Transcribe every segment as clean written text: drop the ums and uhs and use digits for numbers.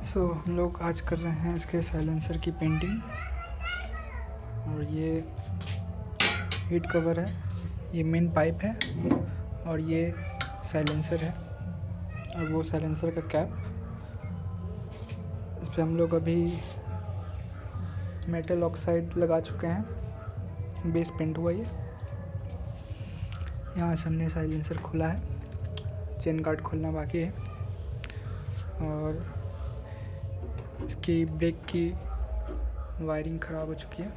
हम लोग आज कर रहे हैं इसके साइलेंसर की पेंटिंग। और ये हीट कवर है, ये मेन पाइप है और ये साइलेंसर है और वो साइलेंसर का कैप। इस पे हम लोग अभी मेटल ऑक्साइड लगा चुके हैं, बेस पेंट हुआ ये। यहाँ से हमने साइलेंसर खोला है, चेन गार्ड खोलना बाकी है। और इसकी ब्रेक की वायरिंग ख़राब हो चुकी है।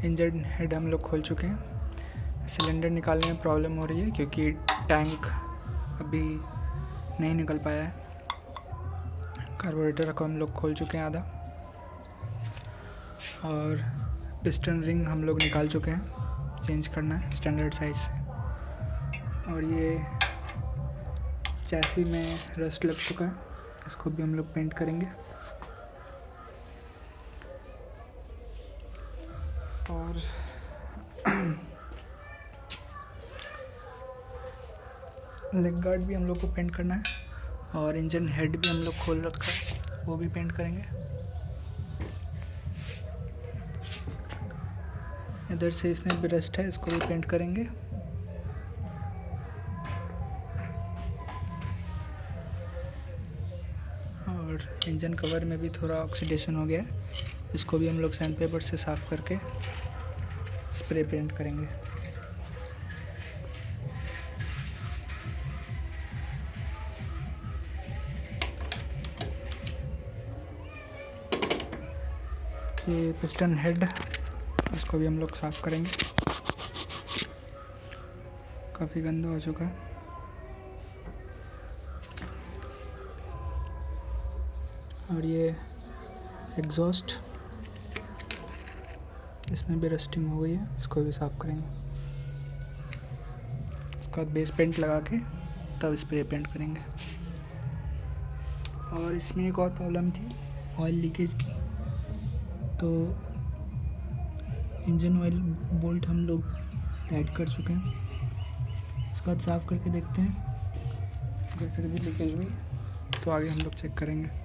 इंजन हेड हम लोग खोल चुके हैं। सिलेंडर निकालने में प्रॉब्लम हो रही है क्योंकि टैंक अभी नहीं निकल पाया है। कार्बोरेटर को हम लोग खोल चुके हैं आधा। और पिस्टन रिंग हम लोग निकाल चुके हैं, चेंज करना है स्टैंडर्ड साइज से। और ये चैसी में रस्ट लग चुका है, इसको भी हम लोग पेंट करेंगे। और लेग गार्ड भी हम लोग को पेंट करना है और इंजन हेड भी हम लोग खोल रखा है, वो भी पेंट करेंगे। इधर से इसमें भी रस्ट है, इसको भी पेंट करेंगे। और इंजन कवर में भी थोड़ा ऑक्सीडेशन हो गया है, इसको भी हम लोग सैंड पेपर से साफ़ करके स्प्रे पेंट करेंगे। ये पिस्टन हेड, इसको भी हम लोग साफ़ करेंगे, काफ़ी गंदा हो चुका है। और ये एग्जॉस्ट, इसमें भी रस्टिंग हो गई है, इसको भी साफ़ करेंगे। इसके बाद बेस पेंट लगा के तब स्प्रे पेंट करेंगे। और इसमें एक और प्रॉब्लम थी ऑयल लीकेज की, तो इंजन ऑयल बोल्ट हम लोग टाइट कर चुके हैं। इसके बाद साफ़ करके देखते हैं, अगर फिर भी लीकेज हुई तो आगे हम लोग चेक करेंगे।